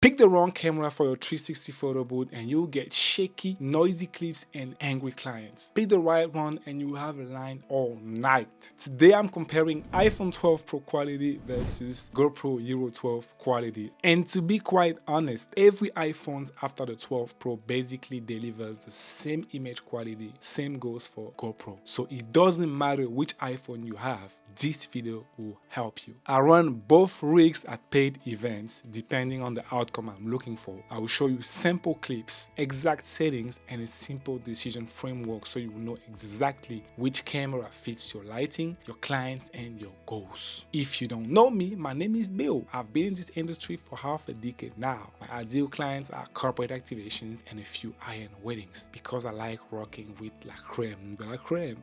Pick the wrong camera for your 360 photo booth and you'll get shaky, noisy clips and angry clients. Pick the right one and you have a line all night. Today I'm comparing iPhone 12 Pro quality versus GoPro Hero 12 quality. And to be quite honest, every iPhone after the 12 Pro basically delivers the same image quality. Same goes for GoPro. So it doesn't matter which iPhone you have, this video will help you. I run both rigs at paid events depending on the outcome I'm looking for. I will show you sample clips, exact settings, and a simple decision framework so you will know exactly which camera fits your lighting, your clients, and your goals. If you don't know me, my name is Bill. I've been in this industry for half a decade now. My ideal clients are corporate activations and a few high-end weddings because I like rocking with la creme de la creme.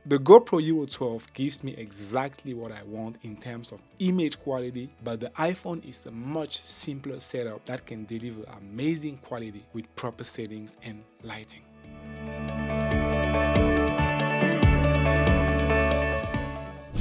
The GoPro Hero 12 gives me exactly what I want in terms of image quality, but the iPhone is a much simpler setup that can deliver amazing quality with proper settings and lighting.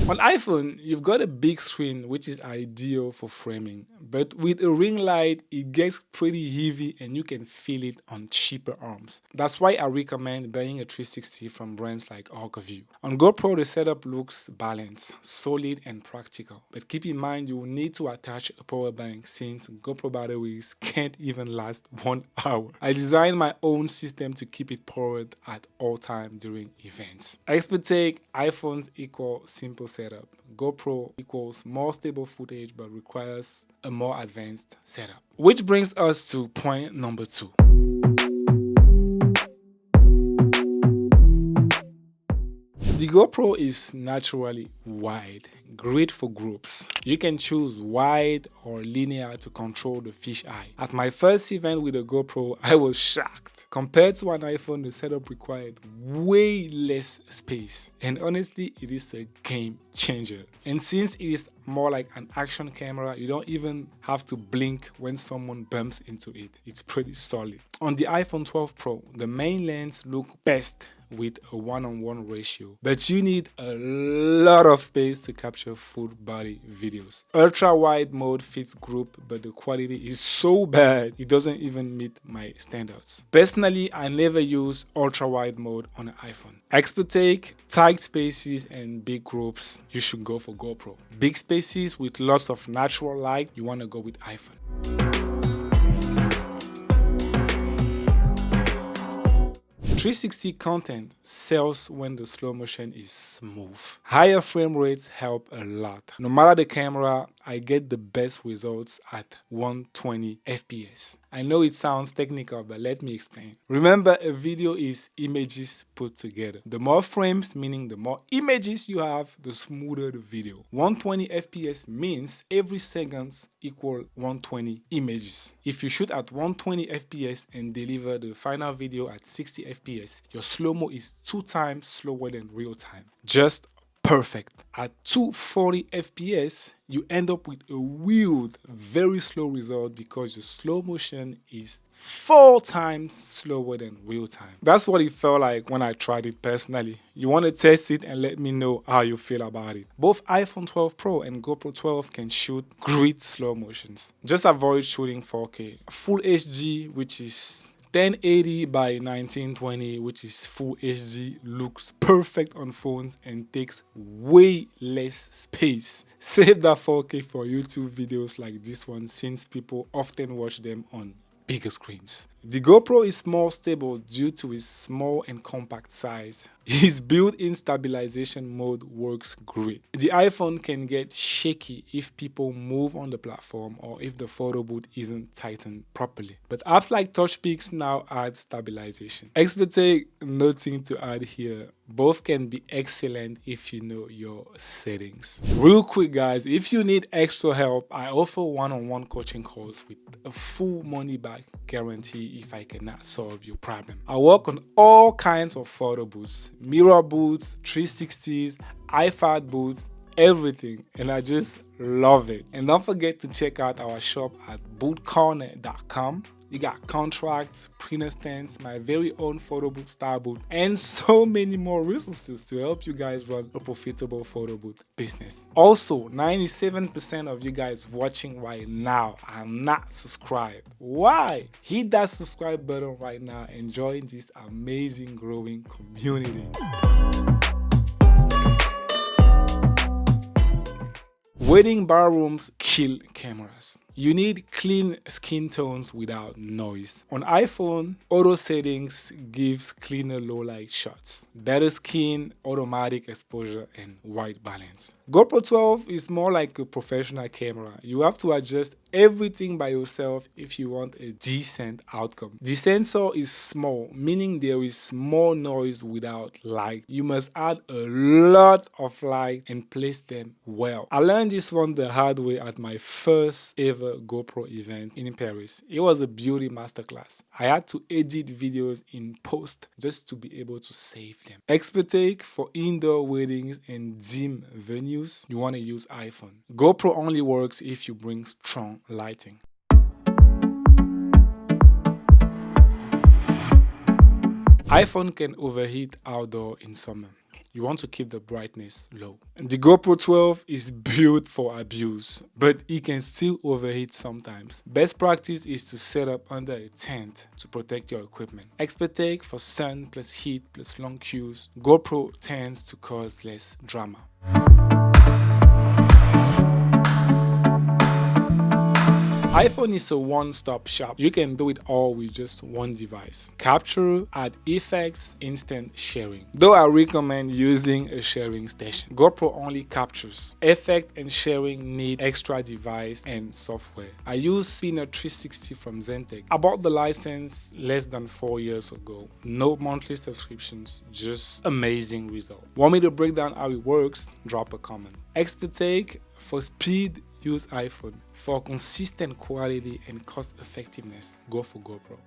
On iPhone, you've got a big screen which is ideal for framing, but with a ring light, it gets pretty heavy and you can feel it on cheaper arms. That's why I recommend buying a 360 from brands like View. On GoPro, the setup looks balanced, solid and practical, but keep in mind you will need to attach a power bank since GoPro batteries can't even last 1 hour. I designed my own system to keep it powered at all times during events. Expert take, iPhones equal simple setup. GoPro equals more stable footage but requires a more advanced setup. Which brings us to point number 2. The GoPro is naturally wide, great for groups. You can choose wide or linear to control the fisheye. At my first event with a GoPro, I was shocked. Compared to an iPhone, the setup required way less space. And honestly, it is a game changer. And since it is more like an action camera, you don't even have to blink when someone bumps into it. It's pretty solid. On the iPhone 12 Pro, the main lens look best with a 1:1 ratio, but you need a lot of space to capture full body videos. Ultra wide mode fits group, but the quality is so bad it doesn't even meet my standards. Personally, I never use ultra wide mode on an iPhone. Expert take, tight spaces and big groups, you should go for GoPro. Big spaces with lots of natural light, you want to go with iPhone. .360 content sells when the slow motion is smooth. Higher frame rates help a lot. No matter the camera, I get the best results at 120 FPS. I know it sounds technical, but let me explain. Remember, a video is images put together. The more frames, meaning the more images you have, the smoother the video. 120 FPS means every second equal 120 images. If you shoot at 120 FPS and deliver the final video at 60 FPS, your slow-mo is 2 times slower than real time. Just perfect. At 240 FPS, you end up with a weird, very slow result because your slow motion is 4 times slower than real time. That's what it felt like when I tried it personally. You want to test it and let me know how you feel about it. Both iPhone 12 Pro and GoPro 12 can shoot great slow motions. Just avoid shooting 4K. Full HD, which is 1080 by 1920, which is full HD, looks perfect on phones and takes way less space. Save that 4K for YouTube videos like this one since people often watch them on bigger screens. The GoPro is more stable due to its small and compact size. Its built-in stabilization mode works great. The iPhone can get shaky if people move on the platform or if the photo booth isn't tightened properly. But apps like TouchPics now add stabilization. Expert take, nothing to add here. Both can be excellent if you know your settings. Real quick guys, if you need extra help, I offer one-on-one coaching calls with a full money back guarantee if I cannot solve your problem. I work on all kinds of photo booths, mirror booths, 360s, iPad booths, everything, and I just love it. And don't forget to check out our shop at bootcorner.com. You got contracts, printer stands, my very own photo booth style booth, and so many more resources to help you guys run a profitable photo booth business. Also, 97% of you guys watching right now are not subscribed. Why? Hit that subscribe button right now and join this amazing growing community. Wedding ballrooms kill cameras. You need clean skin tones without noise. On iPhone, auto settings gives cleaner low light shots, better skin, automatic exposure, and white balance. GoPro 12 is more like a professional camera. You have to adjust everything by yourself if you want a decent outcome. The sensor is small, meaning there is more noise without light. You must add a lot of light and place them well. I learned this one the hard way at my first ever GoPro event in Paris. It was a beauty masterclass. I had to edit videos in post just to be able to save them. Expert take for indoor weddings and dim venues, you want to use iPhone. GoPro only works if you bring strong lighting. iPhone can overheat outdoor in summer. You want to keep the brightness low. And the GoPro 12 is built for abuse, but it can still overheat sometimes. Best practice is to set up under a tent to protect your equipment. Expert take for sun plus heat plus long queues. GoPro tends to cause less drama. iPhone is a one-stop shop. You can do it all with just one device. Capture, add effects, instant sharing. Though I recommend using a sharing station. GoPro only captures. Effect and sharing need extra device and software. I use Spinner 360 from Zentek. I bought the license less than 4 years ago. No monthly subscriptions, just amazing result. Want me to break down how it works? Drop a comment. Expert take for speed, use iPhone. For consistent quality and cost effectiveness, go for GoPro.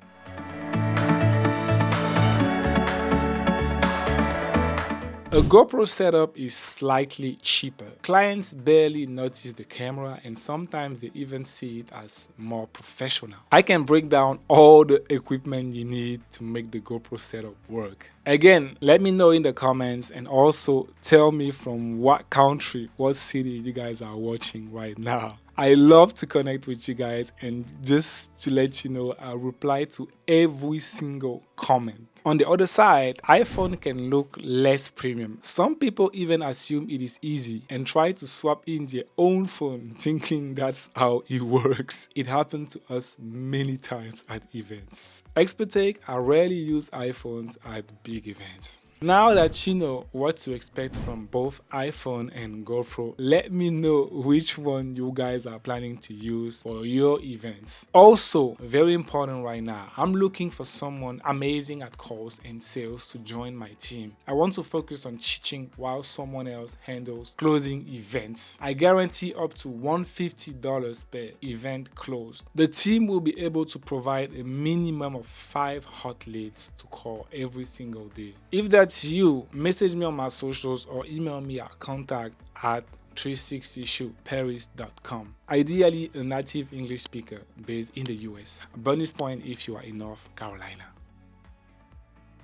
A GoPro setup is slightly cheaper. Clients barely notice the camera and sometimes they even see it as more professional. I can break down all the equipment you need to make the GoPro setup work. Again, let me know in the comments and also tell me from what country, what city you guys are watching right now. I love to connect with you guys, and just to let you know, I reply to every single comment. On the other side, iPhone can look less premium. Some people even assume it is easy and try to swap in their own phone thinking that's how it works. It happened to us many times at events. Expert take, I rarely use iPhones at big events. Now that you know what to expect from both iPhone and GoPro, let me know which one you guys are planning to use for your events. Also, very important right now, I'm looking for someone amazing at calls and sales to join my team. I want to focus on teaching while someone else handles closing events. I guarantee up to $150 per event closed. The team will be able to provide a minimum of 5 hot leads to call every single day. If that's you, message me on my socials or email me at contact@360shootparis.com. Ideally, a native English speaker based in the US. A bonus point if you are in North Carolina.